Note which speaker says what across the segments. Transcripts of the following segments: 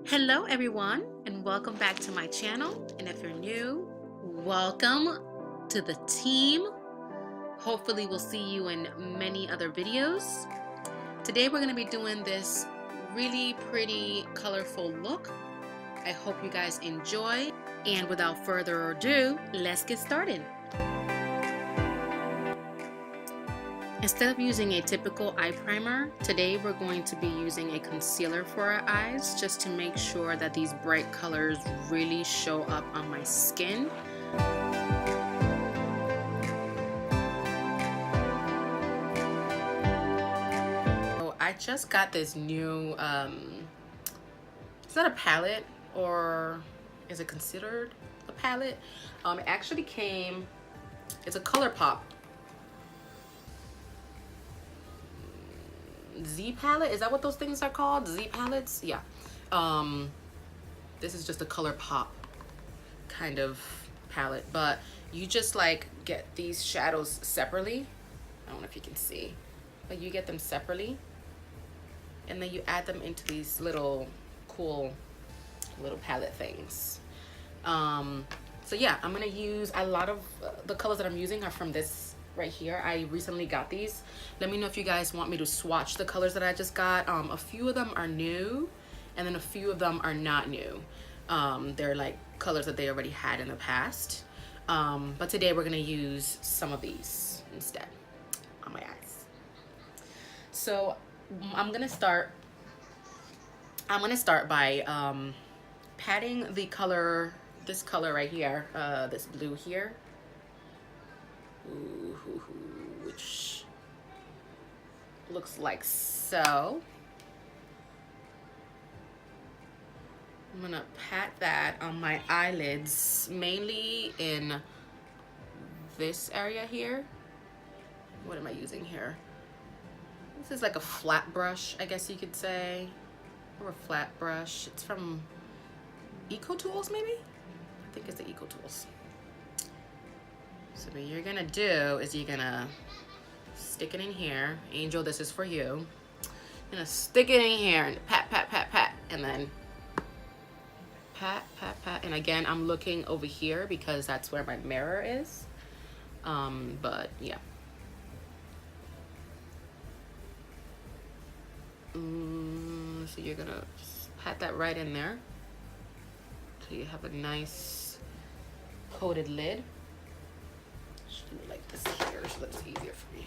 Speaker 1: Hello everyone, and welcome back to my channel. And if you're new, welcome to the team. Hopefully we'll see you in many other videos. Today we're going to be doing this really pretty colorful look. I hope you guys enjoy, and without further ado, let's get started. Instead of using a typical eye primer, today we're going to be using a concealer for our eyes just to make sure that these bright colors really show up on my skin. So I just got this new, is that a palette or is it considered a palette? It actually came, it's a ColourPop Z palette. Is that what those things are called? Z palettes? Yeah. This is just a ColourPop kind of palette, but you just like get these shadows separately. I don't know if you can see, but you get them separately and then you add them into these little cool little palette things. So yeah, I'm gonna use a lot of the colors that I'm using are from this right here. I recently got these. Let me know if you guys want me to swatch the colors that I just got. A few of them are new and then a few of them are not new. They're like colors that they already had in the past, but today we're gonna use some of these instead on my eyes. So I'm gonna start by patting the color, this color right here, this blue here, which looks like so. I'm gonna pat that on my eyelids, mainly in this area here. What am I using here? This is like a flat brush, I guess you could say, or a flat brush. It's from Eco Tools, maybe? I think it's the Eco Tools. So what you're gonna do is you're gonna stick it in here. Angel, this is for you. You're gonna stick it in here and pat, pat, pat, pat, and then pat, pat, pat. And again, I'm looking over here because that's where my mirror is. But yeah. So you're gonna pat that right in there so you have a nice coated lid. Just do it like this here so that's easier for me.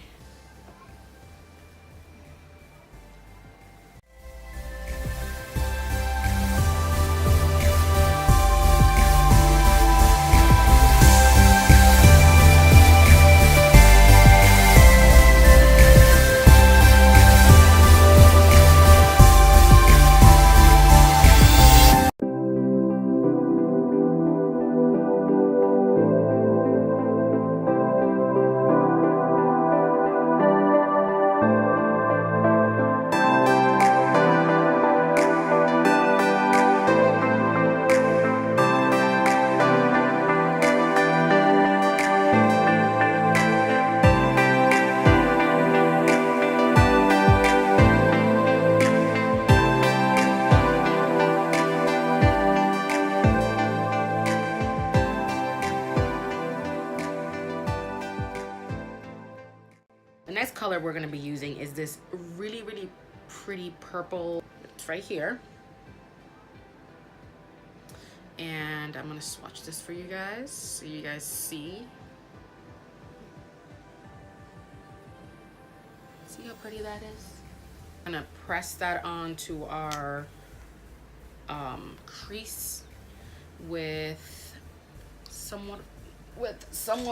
Speaker 1: The next color we're going to be using is this really, really pretty purple. It's right here. And I'm going to swatch this for you guys so you guys see. See how pretty that is? I'm going to press that onto our crease with somewhat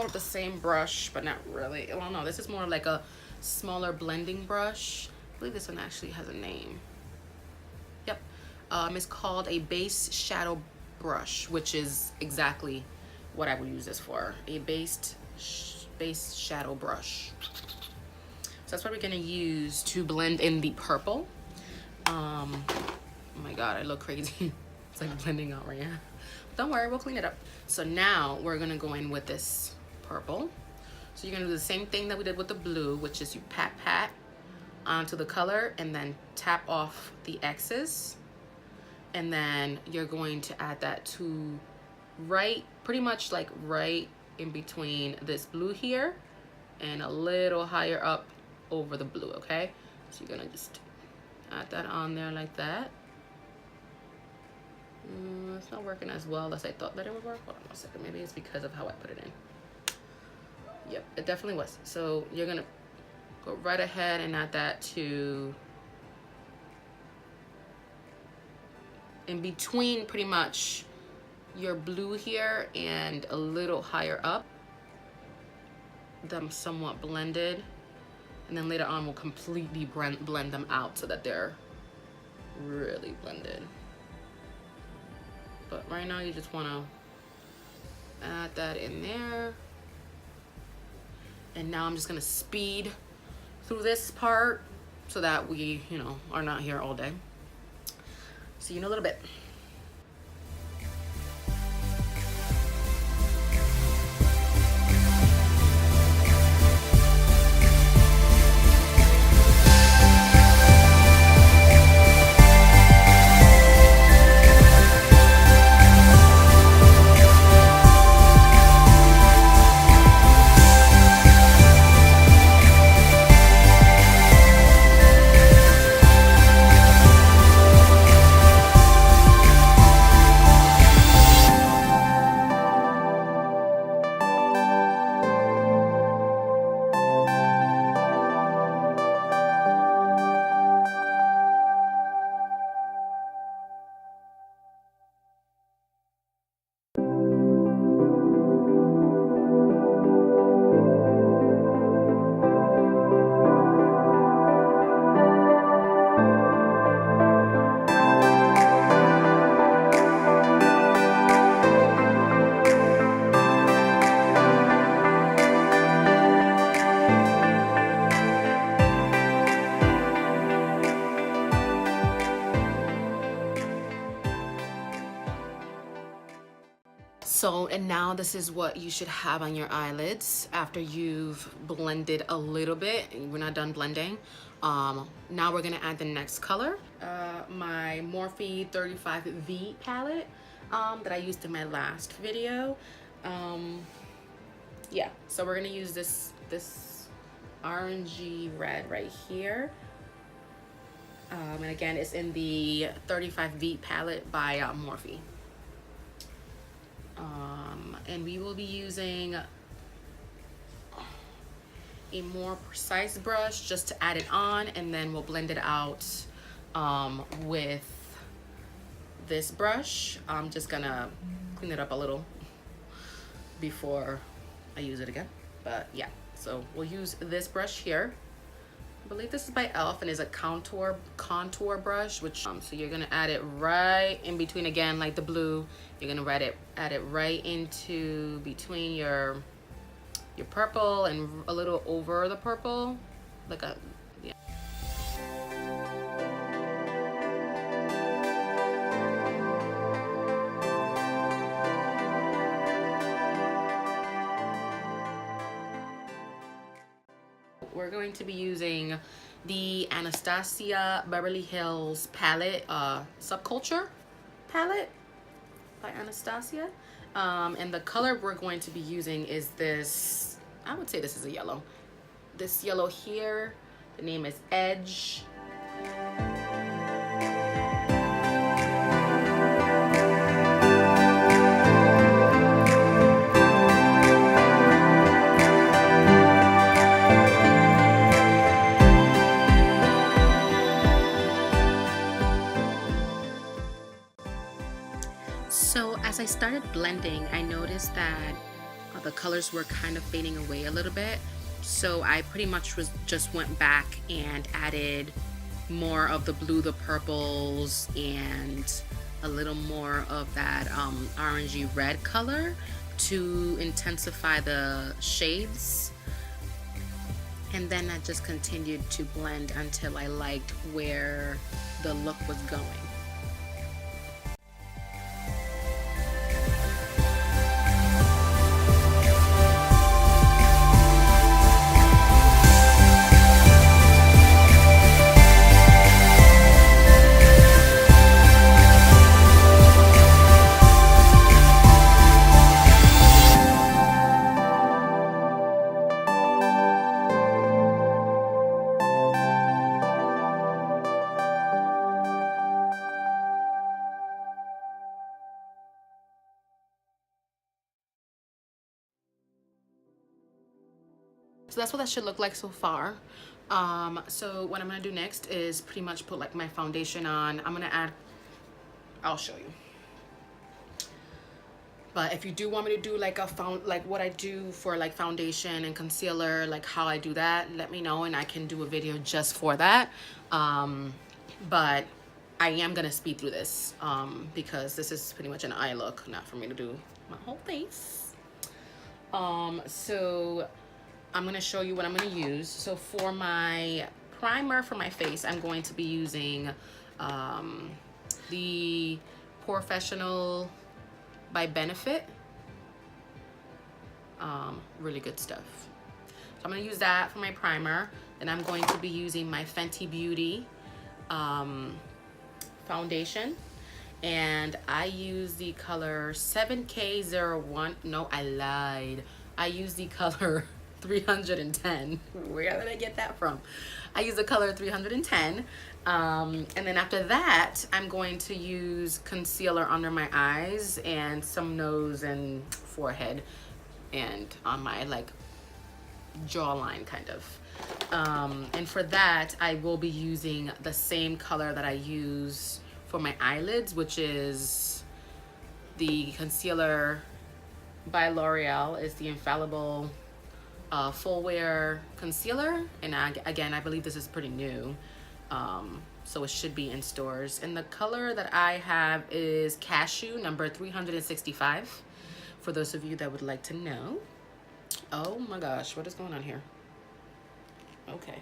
Speaker 1: of the same brush, but not really. Well, no, this is more like a smaller blending brush. I believe this one actually has a name. Yep. It's called a base shadow brush, which is exactly what I would use this for, a base shadow brush. So that's what we're gonna use to blend in the purple. Oh my god, I look crazy. It's like blending out right here. Don't worry, we'll clean it up. So now we're gonna go in with this purple. So you're gonna do the same thing that we did with the blue, which is you pat onto the color and then tap off the excess And then you're going to add that to right, pretty much like right in between this blue here and a little higher up over the blue, okay? So you're gonna just add that on there like that. It's not working as well as I thought that it would work. Hold on a second, maybe it's because of how I put it in. Yep, it definitely was. So you're gonna go right ahead and add that to in between pretty much your blue here and a little higher up. Them somewhat blended, and then later on we'll completely blend them out so that they're really blended. But right now you just want to add that in there. And now I'm just gonna speed through this part so that we, you know, are not here all day. See you in a little bit. So, and now this is what you should have on your eyelids after you've blended a little bit. We're not done blending. Now we're gonna add the next color. My Morphe 35V palette that I used in my last video. Yeah, so we're gonna use this orangey red right here. And again, it's in the 35V palette by Morphe. And we will be using a more precise brush just to add it on, and then we'll blend it out with this brush. I'm just gonna clean it up a little before I use it again, but yeah, so we'll use this brush here. I believe this is by e.l.f. and is a contour brush, which so you're gonna add it right in between, again like the blue. You're gonna add it right into between your purple and a little over the purple, like a yeah. We're going to be using the Anastasia Beverly Hills palette, Subculture palette by Anastasia. And the color we're going to be using is this, I would say this is a yellow. This yellow here, the name is Edge. So as I started blending, I noticed that the colors were kind of fading away a little bit. So I pretty much just went back and added more of the blue, the purples, and a little more of that orangey red color to intensify the shades. And then I just continued to blend until I liked where the look was going. So that's what that should look like so far. So what I'm gonna do next is pretty much put like my foundation on. I'm gonna add, I'll show you. But if you do want me to do like like what I do for like foundation and concealer, like how I do that, let me know and I can do a video just for that. But I am gonna speed through this because this is pretty much an eye look, not for me to do my whole face. So I'm gonna show you what I'm gonna use. So for my primer for my face, I'm going to be using the Professional by Benefit. Really good stuff. So I'm gonna use that for my primer. Then I'm going to be using my Fenty Beauty foundation, and I use the color 7K01. No, I lied. I use the color 310. Where did I get that from? I use the color 310. And then after that, I'm going to use concealer under my eyes and some nose and forehead and on my like jawline kind of. And for that, I will be using the same color that I use for my eyelids, which is the concealer by L'Oreal. Is the Infallible Full Wear Concealer. And again, I believe this is pretty new. So it should be in stores. And the color that I have is Cashew number 365, for those of you that would like to know. Oh my gosh, what is going on here? Okay.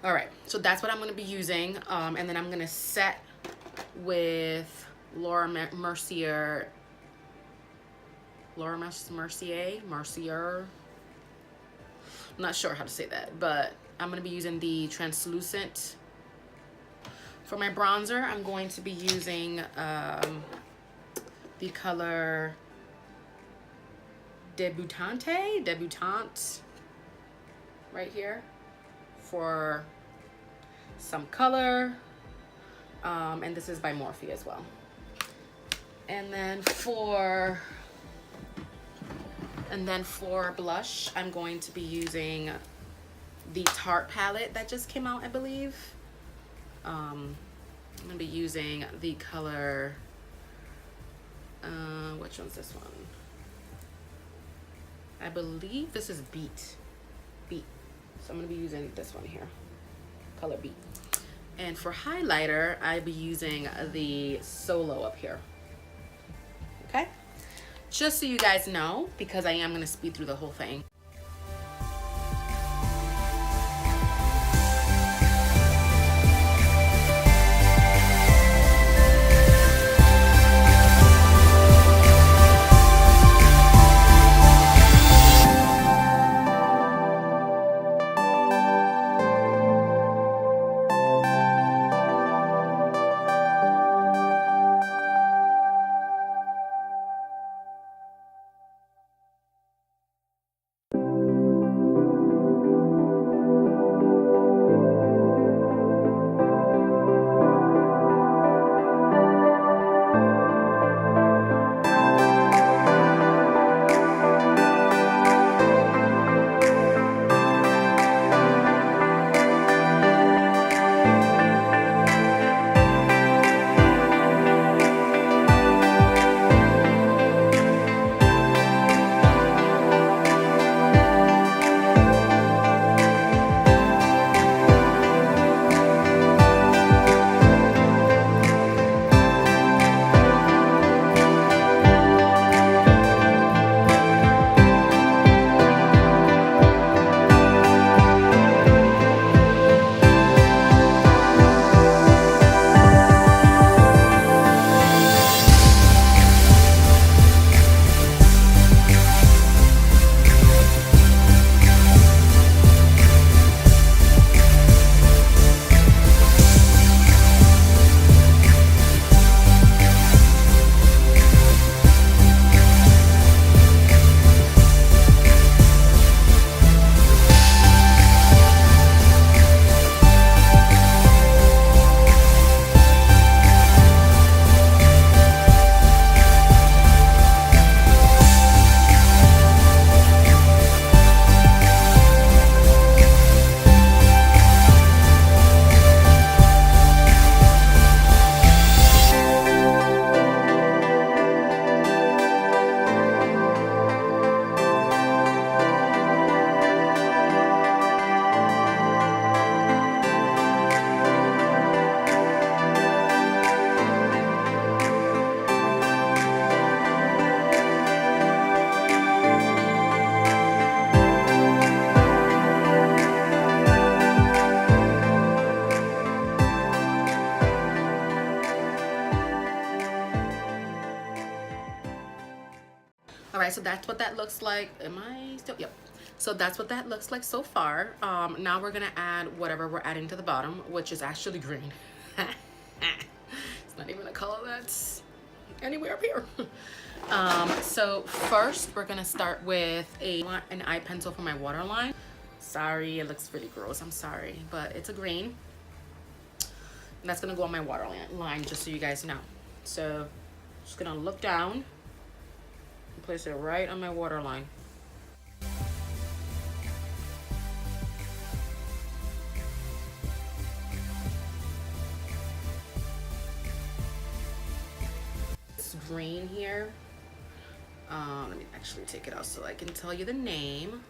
Speaker 1: All right, so that's what I'm gonna be using. And then I'm gonna set with Laura Mercier. I'm not sure how to say that, but I'm gonna be using the translucent. For my bronzer, I'm going to be using the color Debutante right here for some color. And this is by Morphe as well. And then for blush, I'm going to be using the Tarte palette that just came out, I believe. I'm gonna be using the color, which one's this one? I believe this is Beat. So I'm gonna be using this one here, color Beat. And for highlighter, I'll be using the Solo up here. Okay? Just so you guys know, because I am gonna speed through the whole thing. All right, so that's what that looks like. Am I still? Yep. So that's what that looks like so far. Now we're gonna add whatever we're adding to the bottom, which is actually green. It's not even a color that's anywhere up here. So first we're gonna start with an eye pencil for my waterline. Sorry, it looks really gross, I'm sorry, but it's a green. And that's gonna go on my waterline, just so you guys know. So just gonna look down and place it right on my waterline. This green here, let me actually take it out so I can tell you the name.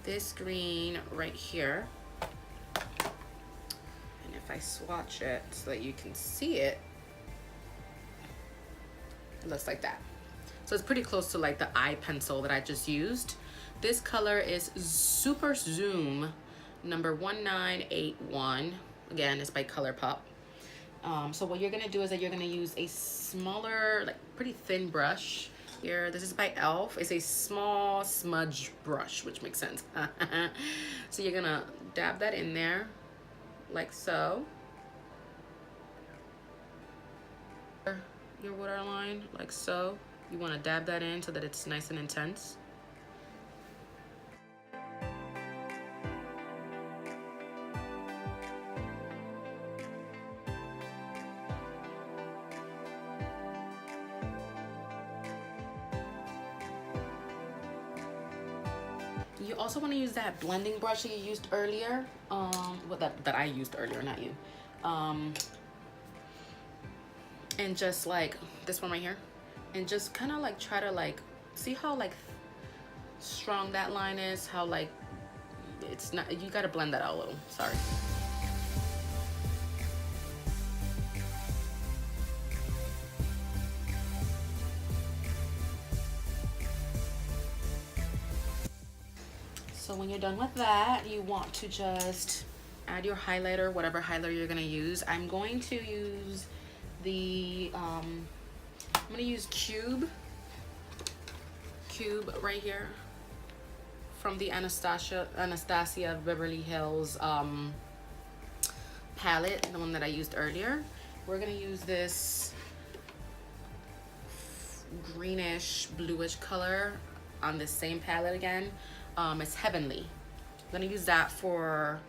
Speaker 1: This green right here, and if I swatch it so that you can see it, it looks like that. So it's pretty close to like the eye pencil that I just used. This color is Superzoom number 1981. Again, it's by ColourPop. So what you're gonna do is that you're gonna use a smaller, like pretty thin brush. Here, this is by e.l.f. It's a small smudge brush, which makes sense. So you're gonna dab that in there like so. Your waterline like so. You want to dab that in so that it's nice and intense. You also want to use that blending brush that you used earlier. That I used earlier, not you. And just like this one right here, and just kind of like try to like see how like strong that line is. How like it's not. You got to blend that out a little. Sorry. So when you're done with that, you want to just add your highlighter, whatever highlighter you're gonna use. I'm going to use the, I'm gonna use Cube right here from the Anastasia Beverly Hills palette, the one that I used earlier. We're gonna use this greenish, bluish color on this same palette again. It's Heavenly. I'm gonna use that for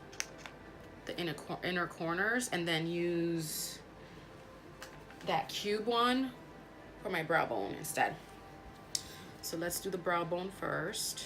Speaker 1: the inner corners, and then use that Cube one for my brow bone instead. So let's do the brow bone first.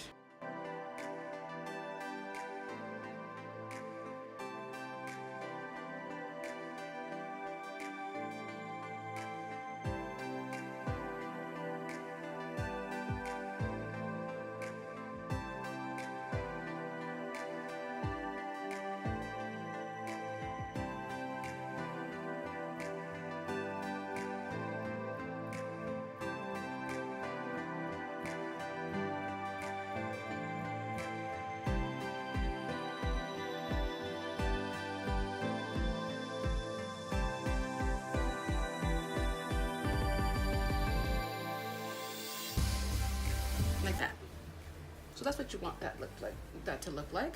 Speaker 1: Like that. So that's what you want that to look like.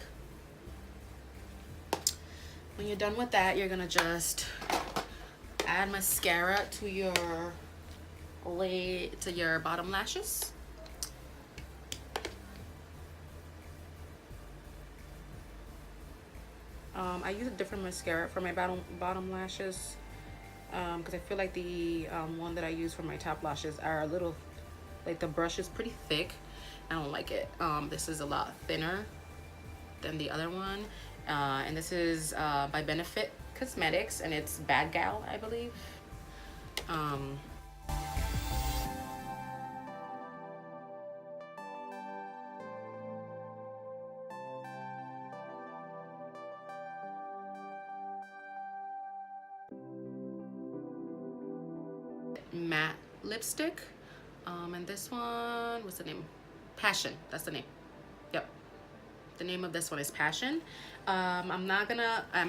Speaker 1: When you're done with that, you're gonna just add mascara to your bottom lashes. I use a different mascara for my bottom lashes because I feel like the one that I use for my top lashes are a little, like the brush is pretty thick. I don't like it. This is a lot thinner than the other one. And this is by Benefit Cosmetics, and it's Bad Gal, I believe. Matte lipstick. And this one, what's the name? Passion, that's the name. Yep. The name of this one is Passion. I'm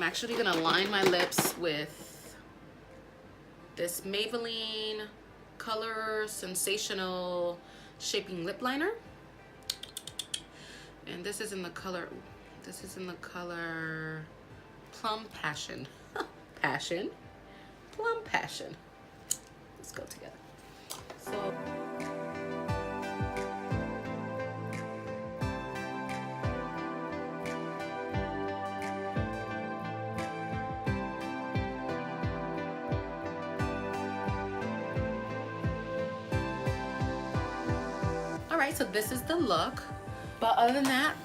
Speaker 1: actually gonna line my lips with this Maybelline Color Sensational shaping lip liner. And this is in the color, Plum Passion. Passion. Plum Passion. Let's go together. So all right, so this is the look. But other than that,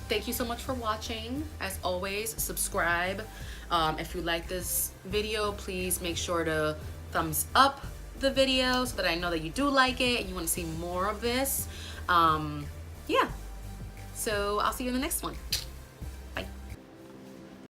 Speaker 1: thank you so much for watching. As always, subscribe. If you like this video, please make sure to thumbs up the video so that I know that you do like it and you want to see more of this. Yeah. So I'll see you in the next one.